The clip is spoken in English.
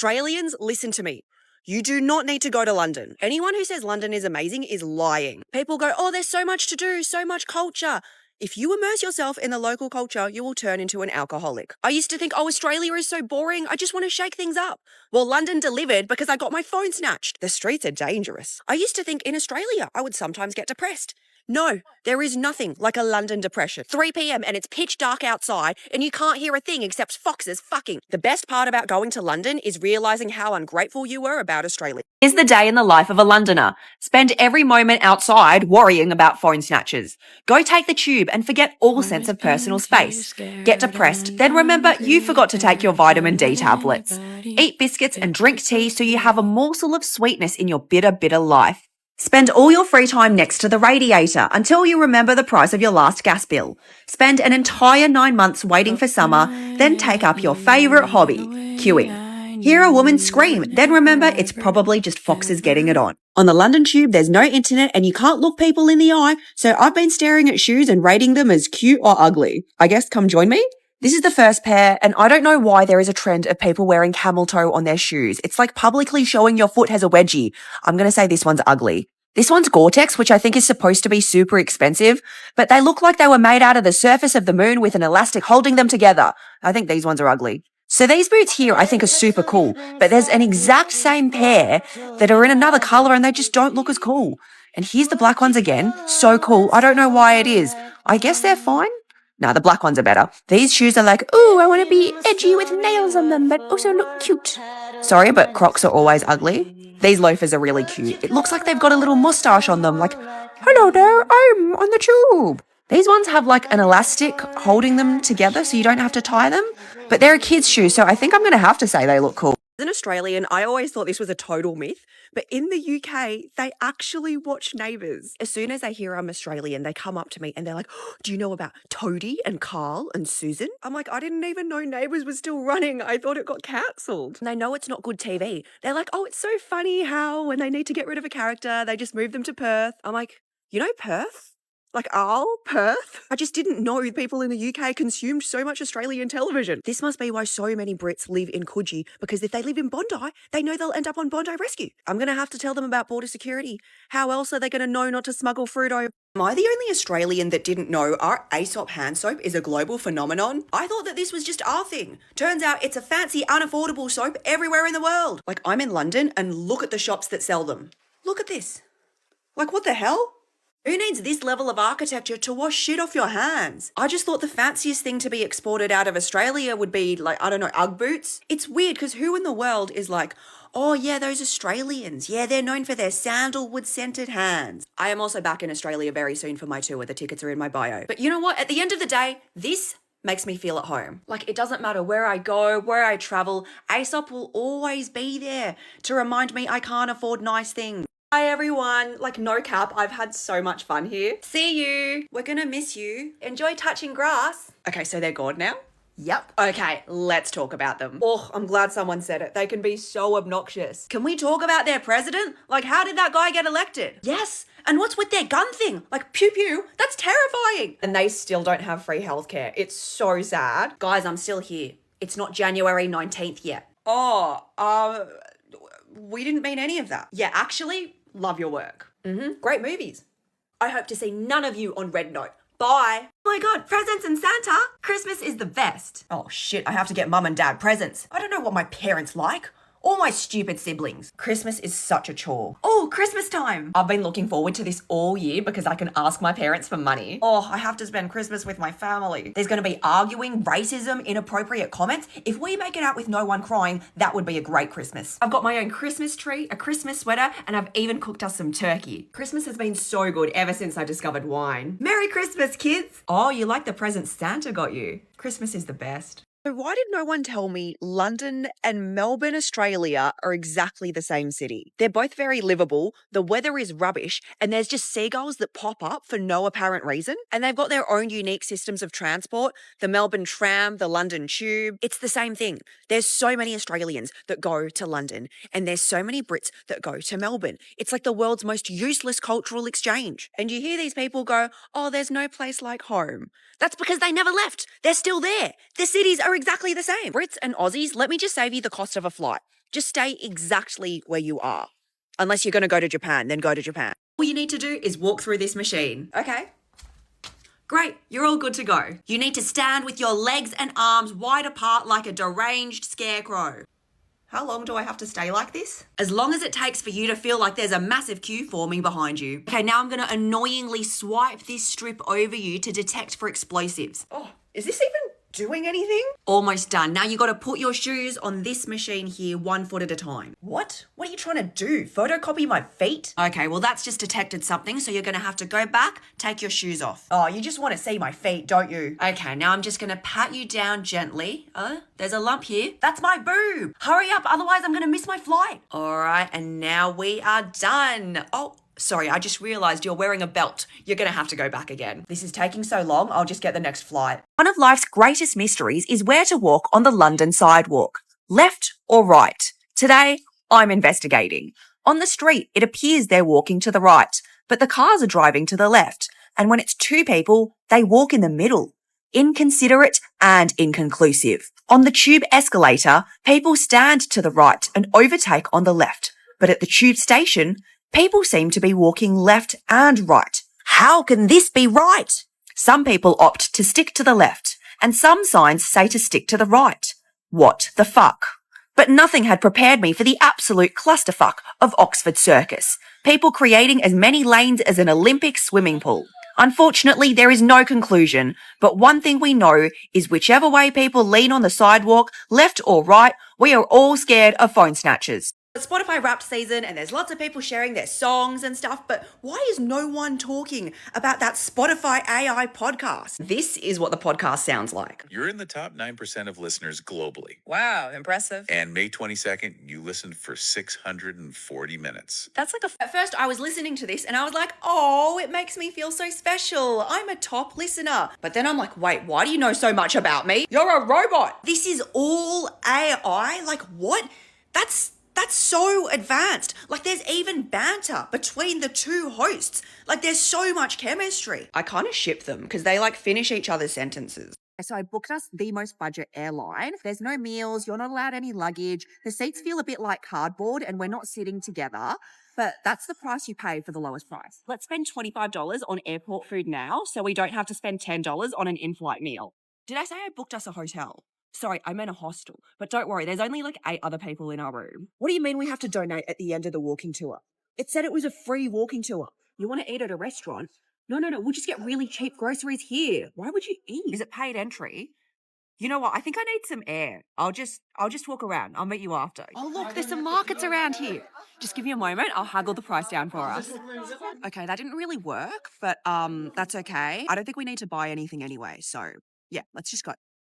Australians, listen to me. You do not need to go to London. Anyone who says London is amazing is lying. People go, oh, there's so much to do, so much culture. If you immerse yourself in the local culture, you will turn into an alcoholic. I used to think, oh, Australia is so boring. I just want to shake things up. Well, London delivered because I got my phone snatched. The streets are dangerous. I used to think in Australia, I would sometimes get depressed. No, there is nothing like a London depression. 3 p.m. and it's pitch dark outside and you can't hear a thing except foxes fucking. The best part about going to London is realising how ungrateful you were about Australia. Is the day in the life of a Londoner. Spend every moment outside worrying about phone snatchers. Go take the tube and forget all sense of personal space. Get depressed, then remember you forgot to take your vitamin D tablets. Eat biscuits and drink tea so you have a morsel of sweetness in your bitter, bitter life. Spend all your free time next to the radiator until you remember the price of your last gas bill. Spend an entire 9 months waiting for summer, then take up your favourite hobby, queuing. Hear a woman scream, then remember it's probably just foxes getting it on. On the London Tube, there's no internet and you can't look people in the eye, so I've been staring at shoes and rating them as cute or ugly. I guess come join me? This is the first pair, and I don't know why there is a trend of people wearing camel toe on their shoes. It's like publicly showing your foot has a wedgie. I'm going to say this one's ugly. This one's Gore-Tex, which I think is supposed to be super expensive, but they look like they were made out of the surface of the moon with an elastic holding them together. I think these ones are ugly. So these boots here I think are super cool, but there's an exact same pair that are in another colour and they just don't look as cool. And here's the black ones again. So cool. I don't know why it is. I guess they're fine. Nah, the black ones are better. These shoes are like, ooh, I want to be edgy with nails on them, but also look cute. Sorry, but Crocs are always ugly. These loafers are really cute. It looks like they've got a little moustache on them, like, hello there, I'm on the tube. These ones have like an elastic holding them together so you don't have to tie them, but they're a kid's shoe, so I think I'm going to have to say they look cool. As an Australian, I always thought this was a total myth, but in the UK, they actually watch Neighbours. As soon as they hear I'm Australian, they come up to me and they're like, oh, do you know about Toadie and Carl and Susan? I'm like, I didn't even know Neighbours was still running. I thought it got cancelled. And they know it's not good TV. They're like, oh, it's so funny how when they need to get rid of a character, they just move them to Perth. I'm like, you know Perth? Like, oh, Perth? I just didn't know people in the UK consumed so much Australian television. This must be why so many Brits live in Coogee, because if they live in Bondi, they know they'll end up on Bondi Rescue. I'm going to have to tell them about border security. How else are they going to know not to smuggle fruit over? Am I the only Australian that didn't know our Aesop hand soap is a global phenomenon? I thought that this was just our thing. Turns out it's a fancy, unaffordable soap everywhere in the world. Like, I'm in London and look at the shops that sell them. Look at this. Like, what the hell? Who needs this level of architecture to wash shit off your hands? I just thought the fanciest thing to be exported out of Australia would be like, I don't know, Ugg boots. It's weird because who in the world is like, oh yeah, those Australians. Yeah, they're known for their sandalwood scented hands. I am also back in Australia very soon for my tour. The tickets are in my bio. But you know what? At the end of the day, this makes me feel at home. Like, it doesn't matter where I go, where I travel, Aesop will always be there to remind me I can't afford nice things. Hi everyone, like no cap, I've had so much fun here. See you, we're gonna miss you. Enjoy touching grass. Okay, so they're gone now? Yep. Okay, let's talk about them. Oh, I'm glad someone said it. They can be so obnoxious. Can we talk about their president? Like, how did that guy get elected? Yes, and what's with their gun thing? Like, pew pew, that's terrifying. And they still don't have free healthcare. It's so sad. Guys, I'm still here. It's not January 19th yet. Oh, we didn't mean any of that. Yeah, actually, love your work. Great movies. I hope to see none of you on Red Note. Bye. Oh my God, presents and Santa. Christmas is the best. Oh shit, I have to get mum and dad presents. I don't know what my parents like. Or my stupid siblings. Christmas is such a chore. Oh, Christmas time. I've been looking forward to this all year because I can ask my parents for money. Oh, I have to spend Christmas with my family. There's going to be arguing, racism, inappropriate comments. If we make it out with no one crying, that would be a great Christmas. I've got my own Christmas tree, a Christmas sweater, and I've even cooked us some turkey. Christmas has been so good ever since I discovered wine. Merry Christmas, kids. Oh, you like the present Santa got you. Christmas is the best. So why did no one tell me London and Melbourne, Australia are exactly the same city? They're both very livable, the weather is rubbish, and there's just seagulls that pop up for no apparent reason. And they've got their own unique systems of transport, the Melbourne tram, the London tube. It's the same thing. There's so many Australians that go to London, and there's so many Brits that go to Melbourne. It's like the world's most useless cultural exchange. And you hear these people go, oh, there's no place like home. That's because they never left. They're still there. The cities are exactly the same. Brits and Aussies, let me just save you the cost of a flight. Just stay exactly where you are. Unless you're going to go to Japan, then go to Japan. All you need to do is walk through this machine. Okay. Great, you're all good to go. You need to stand with your legs and arms wide apart like a deranged scarecrow. How long do I have to stay like this? As long as it takes for you to feel like there's a massive queue forming behind you. Okay, now I'm gonna annoyingly swipe this strip over you to detect for explosives. Oh, is this even doing anything? Almost done. Now you gotta put your shoes on this machine here 1 foot at a time. What? What are you trying to do? Photocopy my feet? Okay, well that's just detected something, so you're gonna have to go back, take your shoes off. Oh, you just want to see my feet, don't you? Okay, now I'm just gonna pat you down gently. There's a lump here. That's my boob. Hurry up, otherwise I'm going to miss my flight. All right, and now we are done. Oh, sorry, I just realized you're wearing a belt. You're gonna have to go back again. This is taking so long, I'll just get the next flight. One of life's greatest mysteries is where to walk on the London sidewalk. Left or right? Today, I'm investigating. On the street, it appears they're walking to the right, but the cars are driving to the left. And when it's two people, they walk in the middle. Inconsiderate and inconclusive. On the tube escalator, people stand to the right and overtake on the left. But at the tube station, people seem to be walking left and right. How can this be right? Some people opt to stick to the left, and some signs say to stick to the right. What the fuck? But nothing had prepared me for the absolute clusterfuck of Oxford Circus. People creating as many lanes as an Olympic swimming pool. Unfortunately, there is no conclusion, but one thing we know is whichever way people lean on the sidewalk, left or right, we are all scared of phone snatchers. It's Spotify Wrapped season and there's lots of people sharing their songs and stuff, but why is no one talking about that Spotify AI podcast? This is what the podcast sounds like. You're in the top 9% of listeners globally. Wow, impressive. And May 22nd, you listened for 640 minutes. That's like At first, I was listening to this and I was like, oh, it makes me feel so special. I'm a top listener. But then I'm like, wait, why do you know so much about me? You're a robot. This is all AI? Like, what? That's so advanced. Like, there's even banter between the two hosts. Like, there's so much chemistry. I kind of ship them because they like finish each other's sentences. So I booked us the most budget airline. There's no meals. You're not allowed any luggage. The seats feel a bit like cardboard and we're not sitting together. But that's the price you pay for the lowest price. Let's spend $25 on airport food now so we don't have to spend $10 on an in-flight meal. Did I say I booked us a hotel? Sorry, I meant a hostel. But don't worry, there's only like 8 other people in our room. What do you mean we have to donate at the end of the walking tour? It said it was a free walking tour. You want to eat at a restaurant? No, we'll just get really cheap groceries here. Why would you eat? Is it paid entry? You know what? I think I need some air. I'll just walk around. I'll meet you after. Oh, look, there's some markets around here. Just give me a moment. I'll haggle the price down for us. Okay, that didn't really work, but that's okay. I don't think we need to buy anything anyway. So yeah, let's just go.